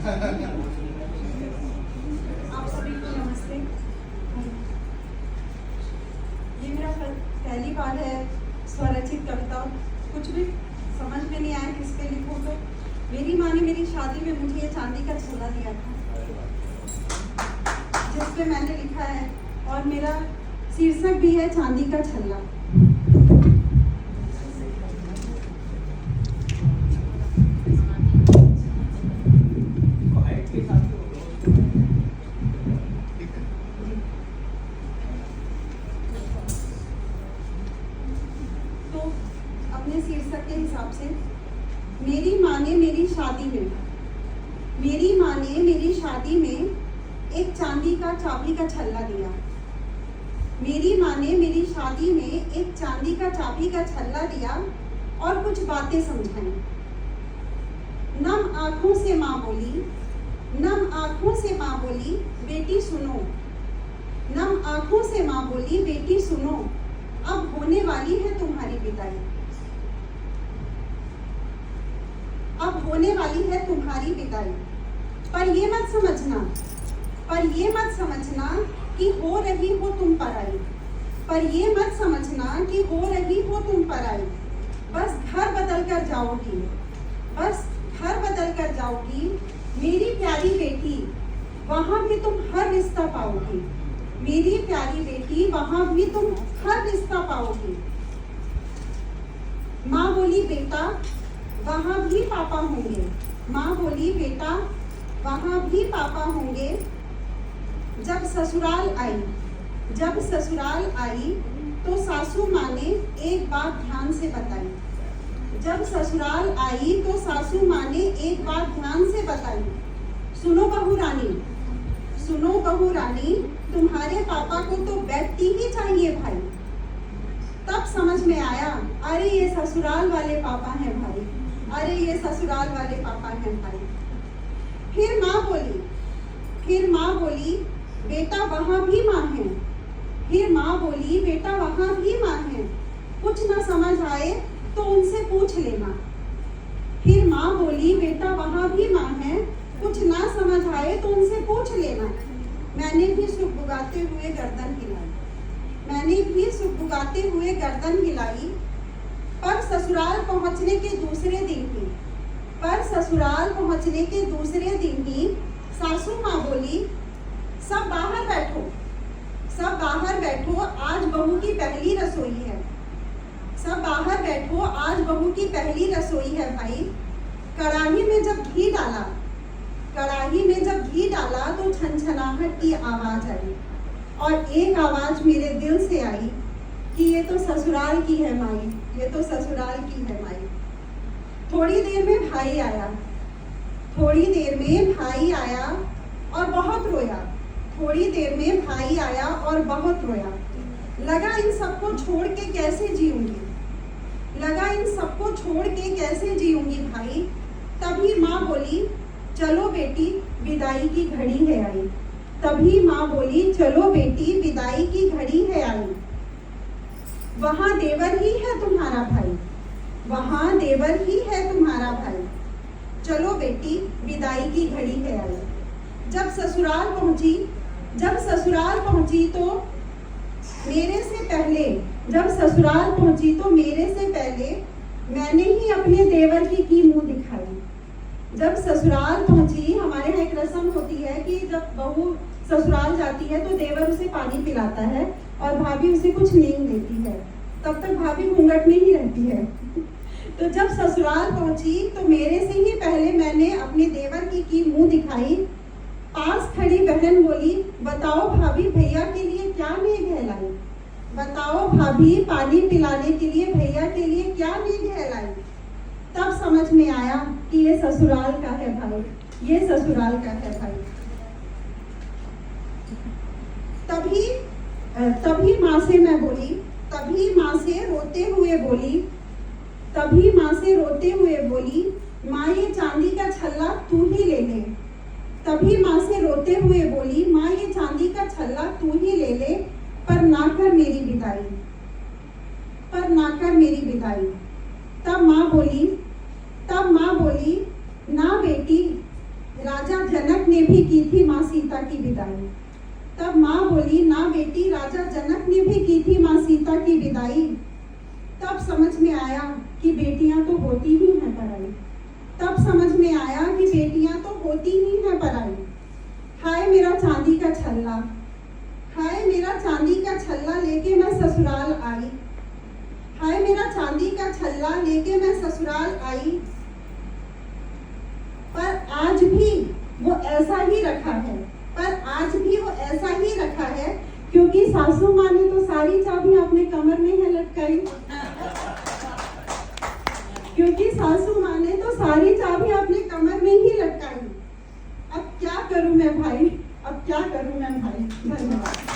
आप सभी को नमस्ते। ये मेरा पहली बार है स्वरचित कविता। कुछ भी समझ में नहीं आया किस पे लिखूं, तो मेरी माँ ने मेरी शादी में मुझे ये चांदी का छल्ला दिया था, जिस पे मैंने लिखा है, और मेरा शीर्षक भी है चांदी का छल्ला। तो अपने शीर्षक के हिसाब से, मेरी माँ ने मेरी शादी में, मेरी माँ ने मेरी शादी में एक चांदी का चाबी का छल्ला दिया। मेरी माँ ने मेरी शादी में एक चांदी का चाबी का छल्ला दिया और कुछ बातें समझाई। नम आंखों से माँ बोली, नम आंखों से माँ बोली, बेटी सुनो। नम आंखों से माँ बोली, बेटी सुनो, अब होने वाली है तुम्हारी विदाई। अब होने वाली है तुम्हारी विदाई। पर ये मत समझना, पर ये मत समझना कि हो रही हो तुम पराई। पर ये मत समझना कि हो रही हो तुम पराई। बस घर बदल कर जाओगी, बस घर बदल कर जाओगी मेरी प्यारी बेटी, वहां भी तुम हर रिश्ता पाओगी। मेरी प्यारी बेटी, वहां भी तुम हर रिश्ता पाओगी। माँ बोली बेटा, वहां भी पापा होंगे। माँ बोली बेटा, वहां भी पापा होंगे। जब ससुराल आई, जब ससुराल आई तो सासू माँ ने एक बात ध्यान से बताई। जब ससुराल आई तो सासू माँ ने एक बात ध्यान से बताई। सुनो बहू रानी, सुनो बहू रानी, तुम्हारे पापा को तो बेटी ही चाहिए भाई। तब समझ में आया, अरे ये ससुराल वाले पापा हैं भाई, अरे ये ससुराल वाले पापा हैं भाई। फिर माँ बोली, फिर माँ बोली बेटा वहां भी माँ है। फिर माँ बोली बेटा वहां भी माँ है, कुछ ना समझ आए तो उनसे पूछ लेना। फिर माँ बोली बेटा वहां भी माँ है, कुछ ना समझ आए तो उनसे पूछ लेना। मैंने भी सुगबुगाते हुए गर्दन हिलाई, मैंने भी सुगबुगाते हुए गर्दन हिलाई। पर ससुराल पहुंचने के दूसरे दिन ही, पर ससुराल पहुंचने के दूसरे दिन ही सासू माँ बोली सब बाहर बैठो, सब बाहर बैठो, आज बहू की पहली रसोई है। सब बाहर बैठो, आज बहू की पहली रसोई है भाई। कढ़ाई में जब घी डाला, कढ़ाई में जब घी डाला तो छनछनाहट की आवाज आई, और एक आवाज मेरे दिल से आई कि ये तो ससुराल की है माई, ये तो ससुराल की है माई। थोड़ी देर में भाई आया, थोड़ी देर में भाई आया और बहुत रोया। थोड़ी देर में भाई आया और बहुत रोया। लगा इन सबको छोड़ के कैसे जीऊंगी, लगा इन सबको छोड़ के कैसे जीऊंगी भाई। तभी माँ बोली चलो बेटी विदाई की घड़ी है आई। तभी माँ बोली चलो बेटी विदाई की घड़ी है आई। वहां देवर ही है तुम्हारा भाई, वहां देवर ही है तुम्हारा भाई। चलो बेटी विदाई की घड़ी है आई। जब ससुराल पहुंची, जब ससुराल पहुंची तो मेरे से पहले, जब ससुराल पहुंची तो मेरे से पहले मैंने ही अपने देवर की मुंह दिखाई। जब ससुराल पहुंची, हमारे यहाँ एक रस्म होती है कि जब बहू ससुराल जाती है तो देवर उसे पानी पिलाता है और भाभी उसे कुछ नींद देती है, तब तक भाभी घूंघट में ही रहती है। तो जब ससुराल पहुंची तो मेरे से ही पहले मैंने अपने देवर की मुंह दिखाई। पास खड़ी बहन बोली बताओ भाभी भैया के लिए क्या नेक है लाई। बताओ भाभी पानी पिलाने के लिए भैया के लिए क्या नेक है लाई। तब समझ में आया कि ये ससुराल का है भाई, ये ससुराल का है भाई। तभी माँ से मैं बोली, तभी माँ से रोते हुए बोली, तभी माँ से रोते हुए बोली माँ ये चांदी का छल्ला तू ही ले ले। तभी माँ से रोते हुए बोली माँ ये चांदी का छल्ला तू ही ले ले, पर ना कर मेरी विदाई, पर ना कर मेरी विदाई। तब माँ बोली ना बेटी, राजा जनक ने भी की थी माँ सीता की विदाई। तब माँ बोली, ना बेटी, राजा जनक ने भी की थी माँ सीता की विदाई। तब समझ में आया कि बेटियां तो होती ही हैं पराई। तब समझ में आया कि बेटियां तो होती ही हैं पराई। हाय मेरा चांदी का छल्ला, हाय मेरा चांदी का छल्ला लेके मैं ससुराल आई। हाय मेरा चांदी का छल्ला लेके मैं ससुराल आई। पर आज भी वो ऐसा ही रखा है, पर आज भी वो ऐसा ही रखा है, क्योंकि सासू माँ ने तो सारी चाबी अपने कमर में है लटकाई। क्योंकि सासू माँ ने तो सारी चाबी अपने कमर में ही लटकाई। अब क्या करूं मैं भाई, अब क्या करूं मैं भाई। धन्यवाद।